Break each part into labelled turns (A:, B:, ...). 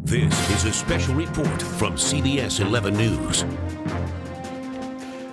A: This is a special report from CBS 11 News.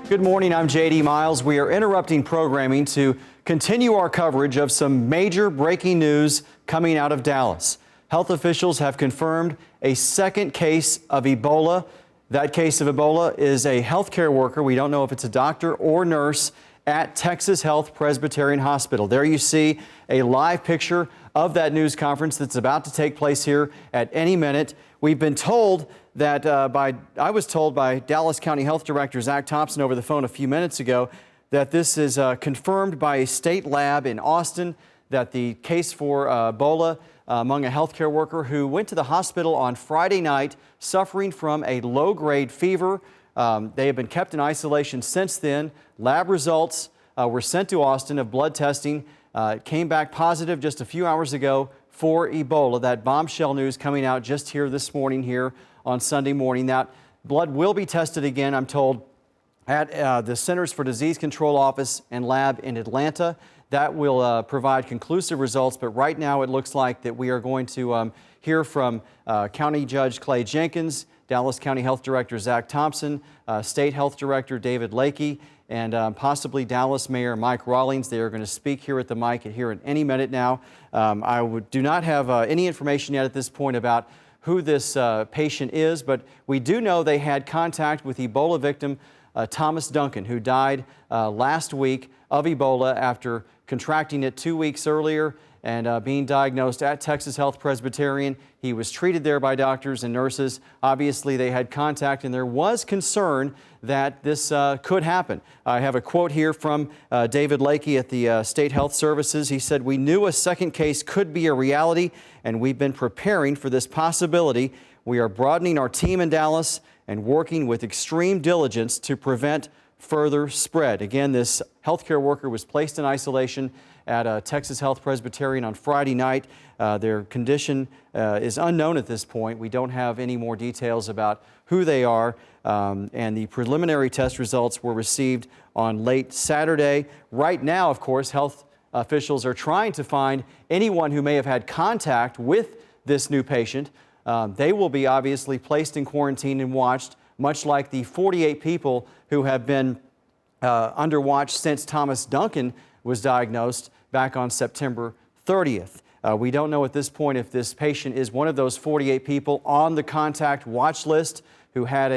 B: Good morning, I'm J.D. Miles. We are interrupting programming to continue our coverage of some major breaking news coming out of Dallas. Health officials have confirmed a second case of Ebola. That case of Ebola is a healthcare worker. We don't know if it's a doctor or nurse at Texas Health Presbyterian Hospital. There you see a live picture of that news conference that's about to take place here at any minute. We've been told that I was told by Dallas County Health Director Zach Thompson over the phone a few minutes ago that this is confirmed by a state lab in Austin, that the case for Ebola among a healthcare worker who went to the hospital on Friday night suffering from a low-grade fever. They have been kept in isolation since then. Lab results were sent to Austin of blood testing. Came back positive just a few hours ago for Ebola. That bombshell news coming out just here this morning here on Sunday morning. That blood will be tested again, I'm told, at the Centers for Disease Control office and lab in Atlanta. That will provide conclusive results, but right now it looks like that we are going to hear from County Judge Clay Jenkins, Dallas County Health Director Zach Thompson, State Health Director David Lakey, and possibly Dallas Mayor Mike Rawlings. They are going to speak here at the mic here in any minute now. Do not have any information yet at this point about who this patient is, but we do know they had contact with Ebola victim Thomas Duncan, who died last week of Ebola after contracting it 2 weeks earlier and being diagnosed at Texas Health Presbyterian. He was treated there by doctors and nurses. Obviously, they had contact, and there was concern that this could happen. I have a quote here from David Lakey at the State Health Services. He said, "We knew a second case could be a reality, and we've been preparing for this possibility. We are broadening our team in Dallas and working with extreme diligence to prevent further spread." Again, this healthcare worker was placed in isolation at Texas Health Presbyterian on Friday night. Their condition is unknown at this point. We don't have any more details about who they are, and the preliminary test results were received on late Saturday. Right now, of course, health officials are trying to find anyone who may have had contact with this new patient. They will be obviously placed in quarantine and watched, much like the 48 people who have been under watch since Thomas Duncan was diagnosed back on September 30th. We don't know at this point if this patient is one of those 48 people on the contact watch list who had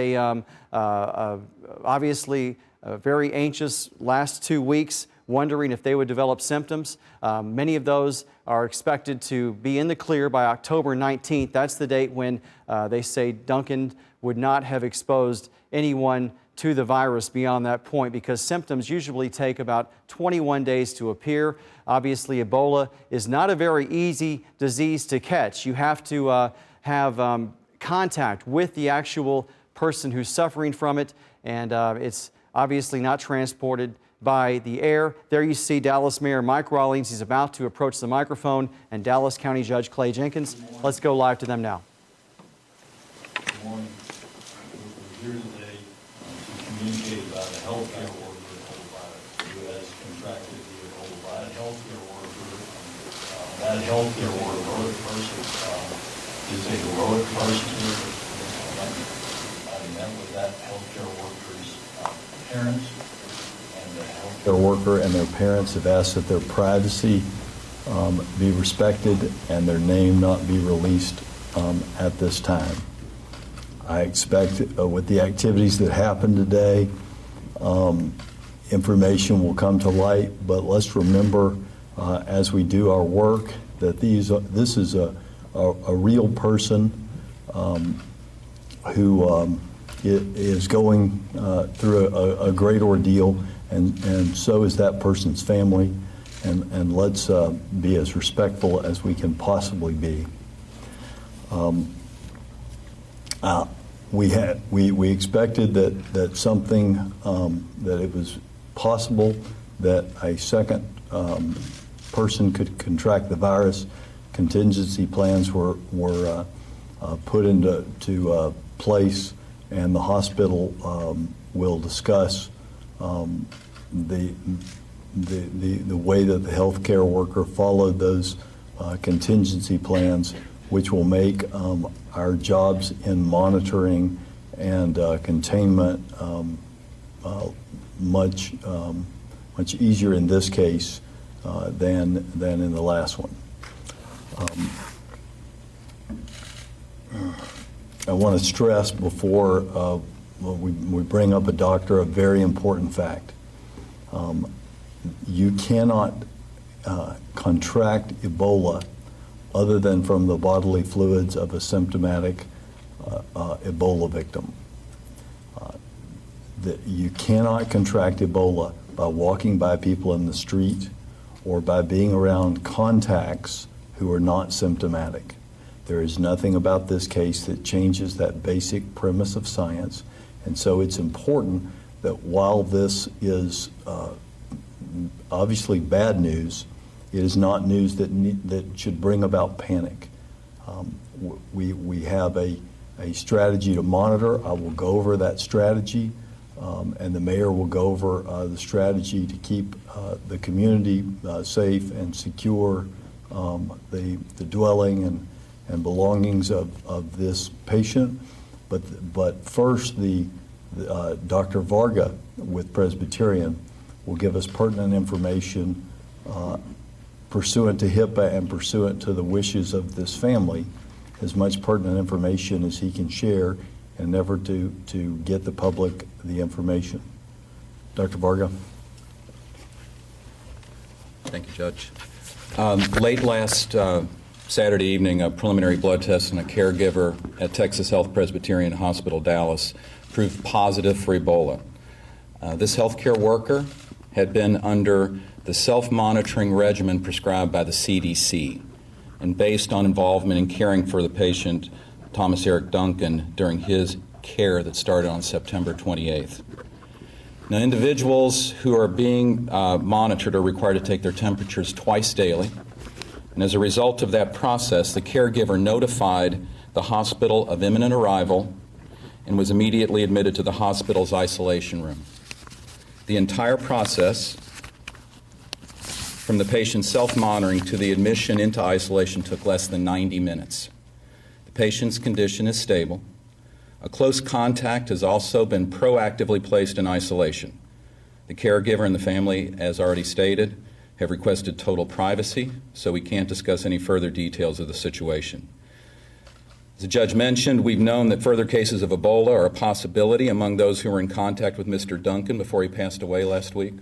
B: obviously a very anxious last 2 weeks, wondering if they would develop symptoms. Many of those are expected to be in the clear by October 19th. That's the date when they say Duncan would not have exposed anyone to the virus beyond that point, because symptoms usually take about 21 days to appear. Obviously, Ebola is not a very easy disease to catch. You have to have contact with the actual person who's suffering from it, and it's obviously not transported by the air. There you see Dallas Mayor Mike Rawlings. He's about to approach the microphone, and Dallas County Judge Clay Jenkins. Let's go live to them now.
C: Good morning. We're here today to communicate about a healthcare worker who has contracted the Ebola by a healthcare worker. That healthcare worker is a heroic person here. I met with that healthcare worker's parents, and the healthcare worker and their parents have asked that their privacy be respected and their name not be released at this time. I expect with the activities that happened today, information will come to light, but let's remember as we do our work that this is a real person who is going through a great ordeal, and so is that person's family, and let's be as respectful as we can possibly be. We expected that something that it was possible that a second person could contract the virus. Contingency plans were put into place, and the hospital will discuss the way that the healthcare worker followed those contingency plans
D: which will make our jobs in monitoring and containment much easier in this case than in the last one. I want to stress before we bring up a doctor a very important fact. You cannot contract Ebola other than from the bodily fluids of a symptomatic Ebola victim. You cannot contract Ebola by walking by people in the street or by being around contacts who are not symptomatic. There is nothing about this case that changes that basic premise of science, and so it's important that while this is obviously bad news, it is not news that should bring about panic. We have a strategy to monitor. I will go over that strategy, and the mayor will go over the strategy to keep the community safe and secure, the dwelling and belongings of this patient. But first, Dr. Varga with Presbyterian will give us pertinent information pursuant to HIPAA and pursuant to the wishes of this family, as much pertinent information as he can share, and never to get the public the information. Dr. Varga.
E: Thank you, Judge. Late last Saturday evening, a preliminary blood test on a caregiver at Texas Health Presbyterian Hospital, Dallas, proved positive for Ebola. This healthcare worker had been under the self-monitoring regimen prescribed by the CDC and based on involvement in caring for the patient, Thomas Eric Duncan, during his care that started on September 28th. Now, individuals who are being monitored are required to take their temperatures twice daily. And as a result of that process, the caregiver notified the hospital of imminent arrival and was immediately admitted to the hospital's isolation room. The entire process, from the patient's self-monitoring to the admission into isolation, took less than 90 minutes. The patient's condition is stable. A close contact has also been proactively placed in isolation. The caregiver and the family, as already stated, have requested total privacy, so we can't discuss any further details of the situation. As the judge mentioned, we've known that further cases of Ebola are a possibility among those who were in contact with Mr. Duncan before he passed away last week.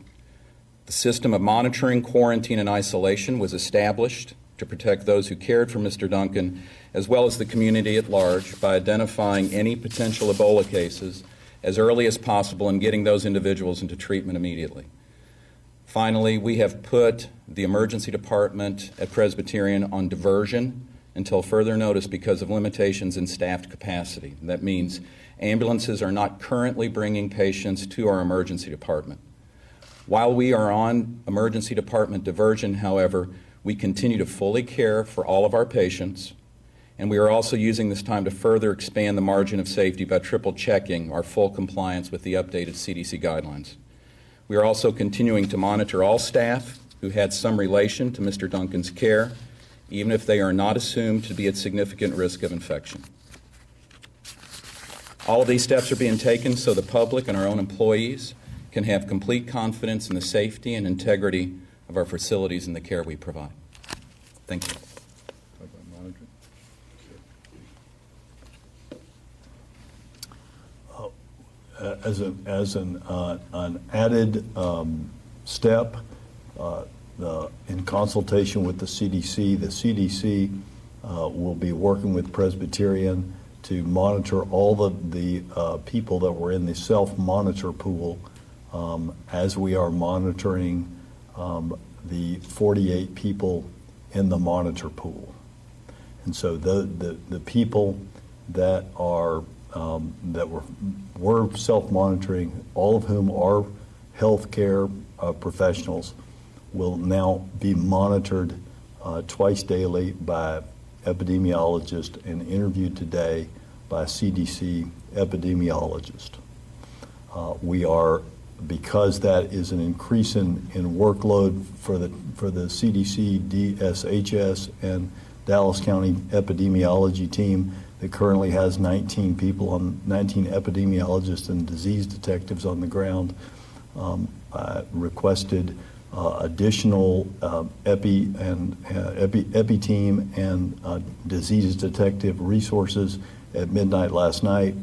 E: The system of monitoring, quarantine, and isolation was established to protect those who cared for Mr. Duncan, as well as the community at large, by identifying any potential Ebola cases as early as possible and getting those individuals into treatment immediately. Finally, we have put the emergency department at Presbyterian on diversion until further notice because of limitations in staffed capacity. That means ambulances are not currently bringing patients to our emergency department. While we are on emergency department diversion, however, we continue to fully care for all of our patients, and we are also using this time to further expand the margin of safety by triple checking our full compliance with the updated CDC guidelines. We are also continuing to monitor all staff who had some relation to Mr. Duncan's care, even if they are not assumed to be at significant risk of infection. All of these steps are being taken so the public and our own employees can have complete confidence in the safety and integrity of our facilities and the care we provide. Thank you.
D: As an added step, in consultation with the CDC will be working with Presbyterian to monitor all the people that were in the self-monitor pool as we are monitoring the 48 people in the monitor pool. And so the people that are that were self-monitoring, all of whom are healthcare professionals, will now be monitored twice daily by epidemiologists and interviewed today by CDC epidemiologist. We are, because that is an increase in workload for the CDC, DSHS, and Dallas County epidemiology team that currently has 19 epidemiologists and disease detectives on the ground. I requested additional epi team and disease detective resources at midnight last night,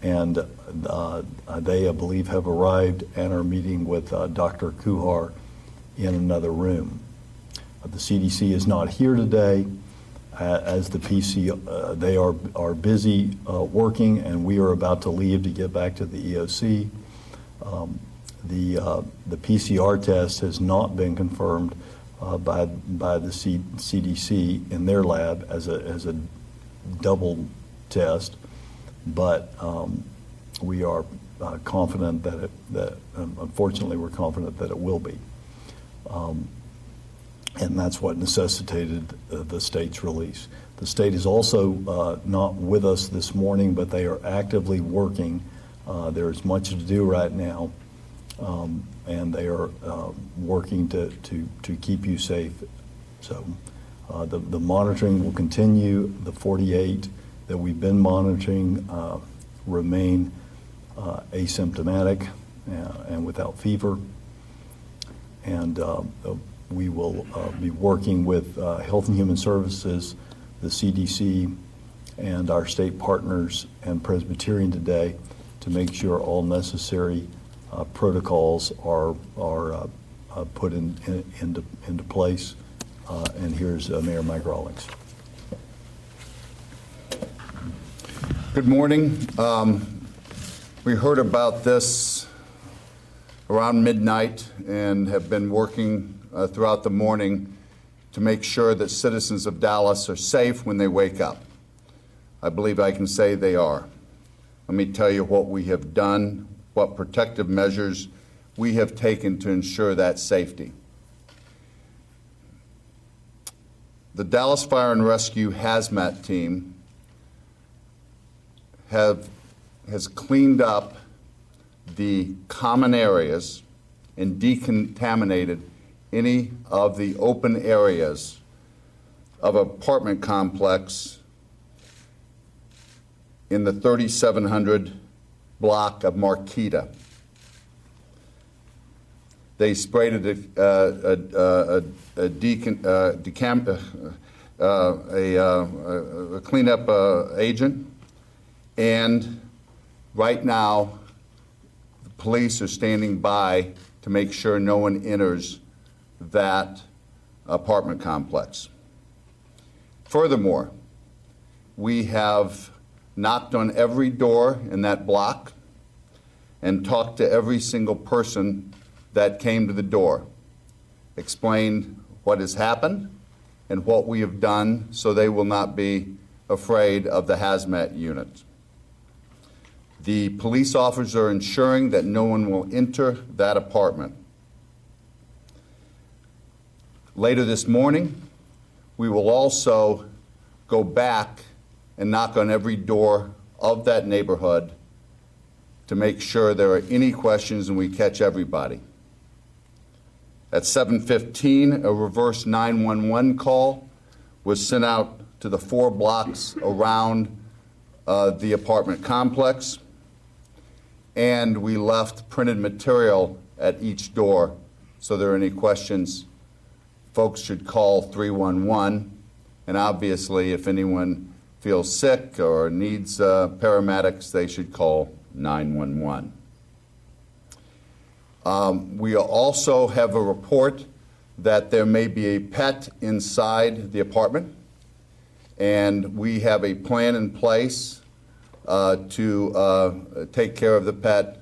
D: and they, I believe, have arrived and are meeting with Dr. Kuhar in another room. The CDC is not here today. As the PC, they are busy working, and we are about to leave to get back to the EOC. The PCR test has not been confirmed by the CDC in their lab as a double test, but we are confident that unfortunately we're confident that it will be. And that's what necessitated the state's release. The state is also not with us this morning, but they are actively working. There's much to do right now, and they are working to keep you safe. So the monitoring will continue. The 48 that we've been monitoring remain asymptomatic and without fever. And we will be working with Health and Human Services, the CDC, and our state partners and Presbyterian today to make sure all necessary protocols are put into place. And here's Mayor Mike Rawlings.
F: Good morning. We heard about this around midnight and have been working throughout the morning to make sure that citizens of Dallas are safe when they wake up. I believe I can say they are. Let me tell you what we have done, what protective measures we have taken to ensure that safety. The Dallas Fire and Rescue Hazmat team has cleaned up the common areas and decontaminated any of the open areas of an apartment complex in the 3700 block of Marquita. They sprayed a cleanup agent, and right now the police are standing by to make sure no one enters that apartment complex. Furthermore, we have knocked on every door in that block and talked to every single person that came to the door, explained what has happened and what we have done so they will not be afraid of the hazmat unit. The police officers are ensuring that no one will enter that apartment. Later this morning, we will also go back and knock on every door of that neighborhood to make sure there are any questions and we catch everybody. At 7:15, a reverse 911 call was sent out to the 4 blocks around the apartment complex, and we left printed material at each door. So if there are any questions, folks should call 311, and obviously if anyone feels sick or needs paramedics, they should call 911. We also have a report that there may be a pet inside the apartment, and we have a plan in place to take care of the pet,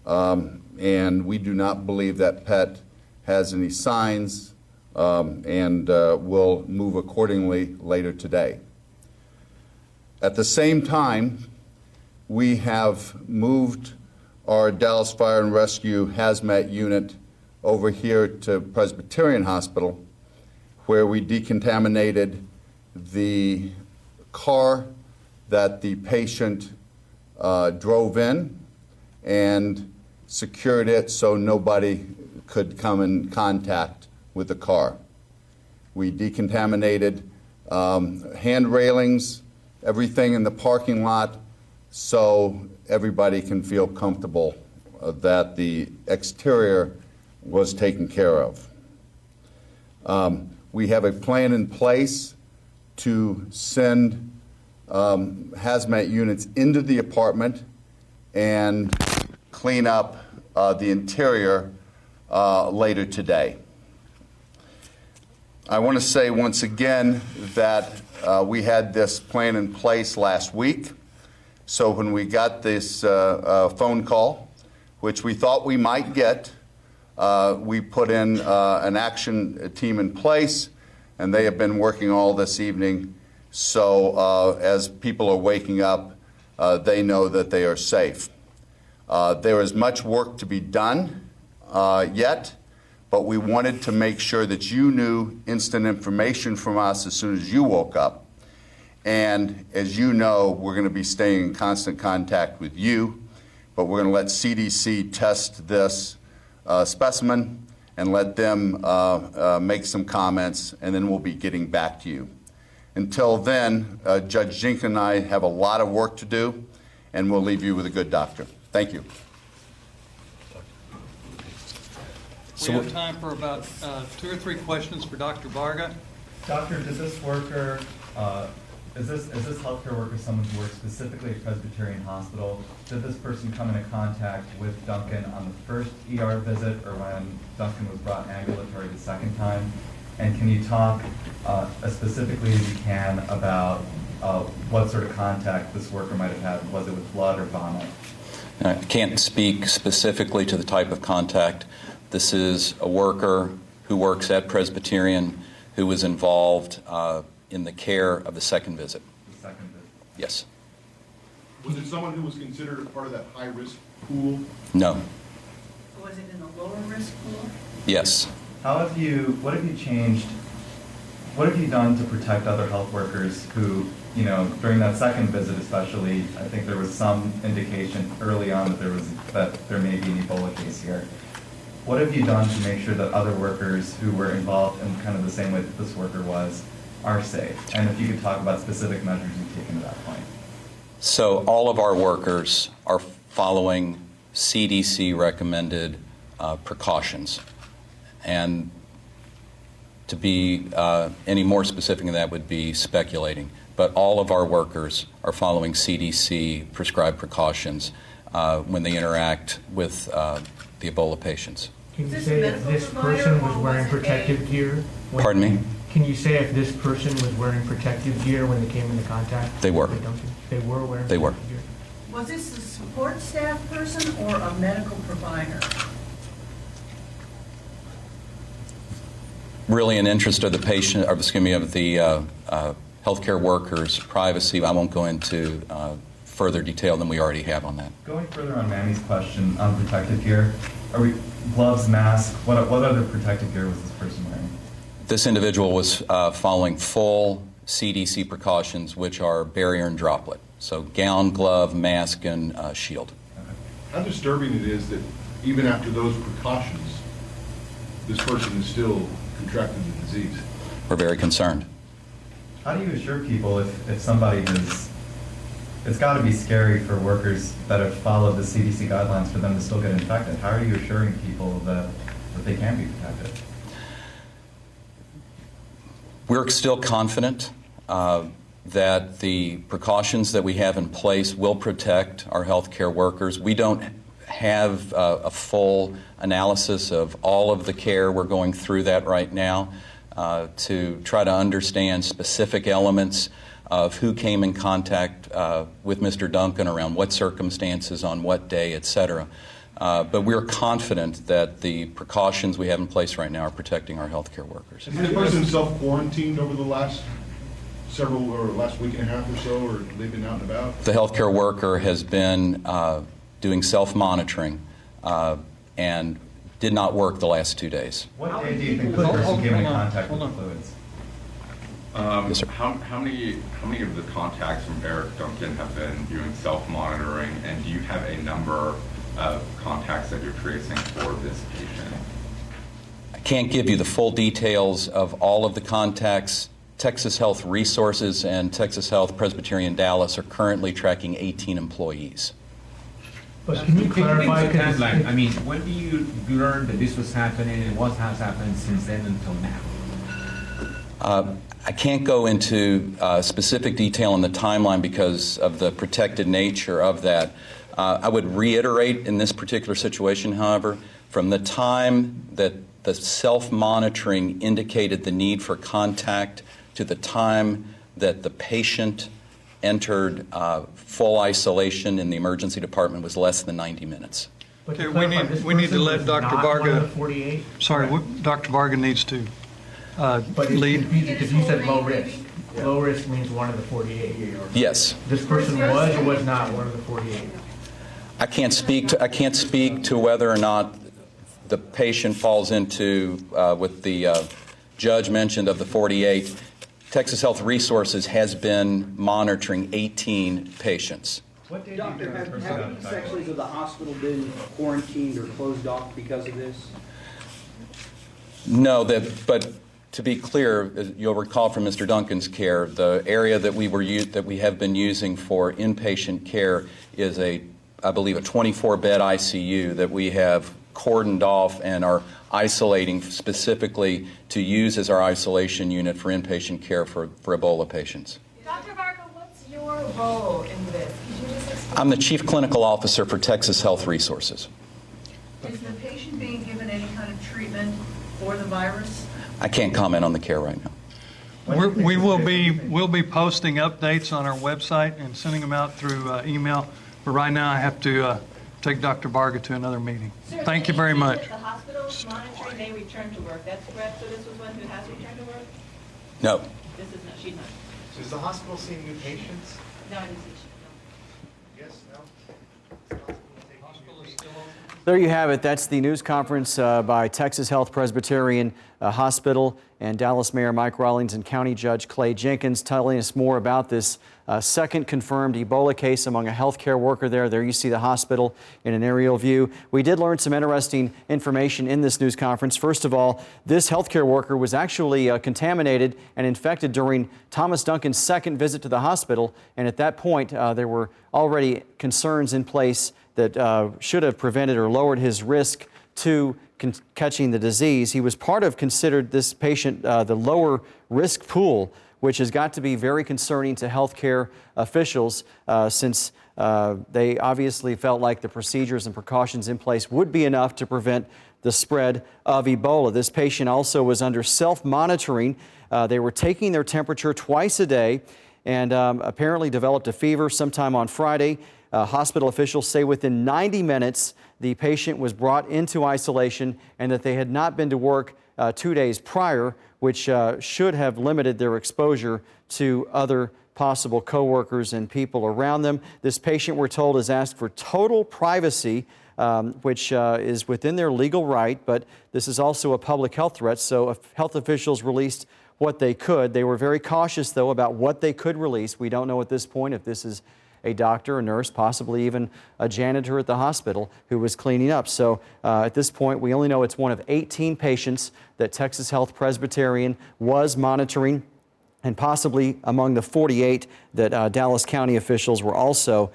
F: and we do not believe that pet has any signs, and will move accordingly later today. At the same time, we have moved our Dallas Fire and Rescue Hazmat unit over here to Presbyterian Hospital, where we decontaminated the car that the patient drove in and secured it so nobody could come in contact with the car. We decontaminated hand railings, everything in the parking lot, so everybody can feel comfortable that the exterior was taken care of. We have a plan in place to send hazmat units into the apartment and clean up the interior later today. I want to say once again that we had this plan in place last week. So when we got this phone call, which we thought we might get, we put in an action team in place, and they have been working all this evening. So as people are waking up, they know that they are safe. There is much work to be done yet, but we wanted to make sure that you knew instant information from us as soon as you woke up. And as you know, we're going to be staying in constant contact with you, but we're going to let CDC test this specimen and let them make some comments, and then we'll be getting back to you. Until then, Judge Jenkins and I have a lot of work to do, and we'll leave you with a good doctor. Thank you.
G: We have time for about 2 or 3 questions for Dr. Varga.
H: Doctor, does this worker, is this healthcare worker someone who works specifically at Presbyterian Hospital? Did this person come into contact with Duncan on the first ER visit or when Duncan was brought ambulatory the second time? And can you talk as specifically as you can about what sort of contact this worker might have had? Was it with blood or vomit?
E: I can't speak specifically to the type of contact. This is a worker who works at Presbyterian who was involved in the care of the second visit.
H: The second visit?
E: Yes.
I: Was it someone who was considered a part of that high-risk pool?
E: No.
J: Was it in the lower risk pool?
E: Yes.
H: What have you changed, what have you done to protect other health workers who, you know, during that second visit especially, I think there was some indication early on that there may be an Ebola case here. What have you done to make sure that other workers who were involved in kind of the same way that this worker was are safe? And if you could talk about specific measures you've taken to that point.
E: So all of our workers are following CDC recommended precautions. And to be any more specific than that would be speculating. But all of our workers are following CDC prescribed precautions when they interact with the Ebola patients.
K: Can you say if this person was wearing protective gear?
E: Pardon me?
K: Can you say if this person was wearing protective gear when they came into contact?
E: They were.
K: They were wearing
E: They were.
K: protective gear?
J: Was this a support staff person or a medical provider?
E: Really, in interest of the patient, or excuse me, of the healthcare workers' privacy, I won't go into further detail than we already have on that.
H: Going further on Manny's question on protective gear, are we gloves, mask? What other protective gear was this person wearing?
E: This individual was following full CDC precautions, which are barrier and droplet. So gown, glove, mask, and shield.
I: How disturbing it is that even after those precautions, this person is still contracted the disease.
E: We're very concerned.
H: How do you assure people if somebody has, it's got to be scary for workers that have followed the CDC guidelines for them to still get infected. How are you assuring people that they can be protected?
E: We're still confident that the precautions that we have in place will protect our healthcare workers. We don't have a full analysis of all of the care. We're going through that right now to try to understand specific elements of who came in contact with Mr. Duncan, around what circumstances, on what day, et cetera. But we're confident that the precautions we have in place right now are protecting our healthcare workers.
I: Has the person self-quarantined over the last last week and a half or so, or they've been out and about?
E: The healthcare worker has been doing self-monitoring and did not work the last 2 days.
H: What day do you think this person came in contact with the fluids?
E: Yes, sir.
L: How many of the contacts from Eric Duncan have been doing self-monitoring, and do you have a number of contacts that you're tracing for this patient?
E: I can't give you the full details of all of the contacts Texas Health Resources and Texas Health Presbyterian Dallas are currently tracking 18 employees.
K: But can you clarify?
M: Give us a timeline. I mean, when do you learn that this was happening and what has happened since then until now?
E: I can't go into specific detail on the timeline because of the protected nature of that. I would reiterate in this particular situation, however, from the time that the self-monitoring indicated the need for contact to the time that the patient entered full isolation in the emergency department was less than 90 minutes.
G: Okay, we need to let Dr. Varga. Sorry, Dr. Varga needs to lead.
K: If you said low risk, low risk means one of the 48.
E: Yes.
K: This person was or was not one of the 48.
E: I can't speak to whether or not the patient falls into what the judge mentioned of the 48. Texas Health Resources has been monitoring 18 patients.
N: Doctor, have these sections of the hospital been quarantined or closed off because of this?
E: No, but to be clear, as you'll recall from Mr. Duncan's care, the area that we have been using for inpatient care is I believe a 24-bed ICU that we have cordoned off and are isolating specifically to use as our isolation unit for inpatient care for Ebola patients.
J: Dr. Varga, what's your role in this? Could you just explain?
E: I'm the Chief Clinical Officer for Texas Health Resources.
J: Is the patient being given any kind of treatment for the virus?
E: I can't comment on the care right now.
G: We'll be posting updates on our website and sending them out through email. But right now I have to take Dr. Varga to another meeting.
O: Sir,
J: Thank you very much.
O: The hospital's monitoring may return to work. That's correct. So this was one who has returned to work?
E: No.
O: This is not. She's not.
K: So is the hospital seeing new patients?
O: No, I didn't see she. No.
K: Yes, no.
G: Hospital is still open.
B: There you have it. That's the news conference by Texas Health Presbyterian Hospital and Dallas Mayor Mike Rawlings and County Judge Clay Jenkins telling us more about this second confirmed Ebola case among a healthcare worker there. There you see the hospital in an aerial view. We did learn some interesting information in this news conference. First of all, this healthcare worker was actually contaminated and infected during Thomas Duncan's second visit to the hospital. And at that point, there were already concerns in place that should have prevented or lowered his risk to catching the disease. He was part of considered this patient the lower risk pool, which has got to be very concerning to healthcare officials since they obviously felt like the procedures and precautions in place would be enough to prevent the spread of Ebola. This patient also was under self-monitoring. They were taking their temperature twice a day and apparently developed a fever sometime on Friday. Hospital officials say within 90 minutes, the patient was brought into isolation and that they had not been to work 2 days prior, which should have limited their exposure to other possible coworkers and people around them. This patient, we're told, has asked for total privacy, which is within their legal right, but this is also a public health threat, so health officials released what they could. They were very cautious, though, about what they could release. We don't know at this point if this is a doctor, a nurse, possibly even a janitor at the hospital who was cleaning up. So at this point, we only know it's one of 18 patients that Texas Health Presbyterian was monitoring, and possibly among the 48 that Dallas County officials were also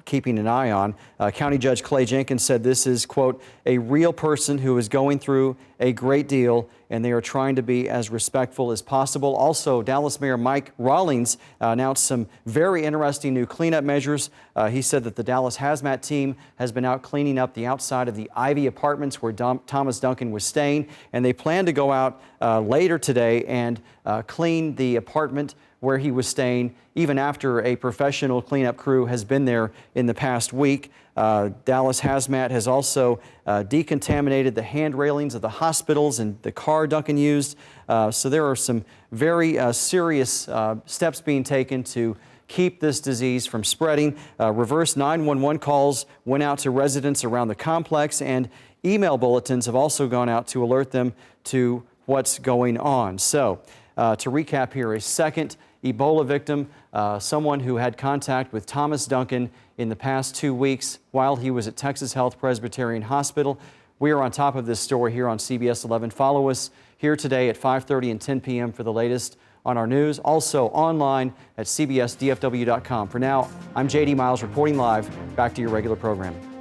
B: keeping an eye on. County Judge Clay Jenkins said this is, quote, a real person who is going through a great deal, and they are trying to be as respectful as possible. Also, Dallas Mayor Mike Rawlings announced some very interesting new cleanup measures. He said that the Dallas Hazmat team has been out cleaning up the outside of the Ivy Apartments where Thomas Duncan was staying, and they plan to go out later today and clean the apartment where he was staying, even after a professional cleanup crew has been there in the past week. Dallas Hazmat has also decontaminated the hand railings of the hospitals and the car Duncan used. So there are some very serious steps being taken to keep this disease from spreading. Reverse 911 calls went out to residents around the complex, and email bulletins have also gone out to alert them to what's going on. So to recap here, a second Ebola victim, someone who had contact with Thomas Duncan in the past 2 weeks while he was at Texas Health Presbyterian Hospital. We are on top of this story here on CBS 11. Follow us here today at 5:30 and 10 p.m. for the latest on our news. Also online at cbsdfw.com. For now, I'm JD Miles reporting live. Back to your regular program.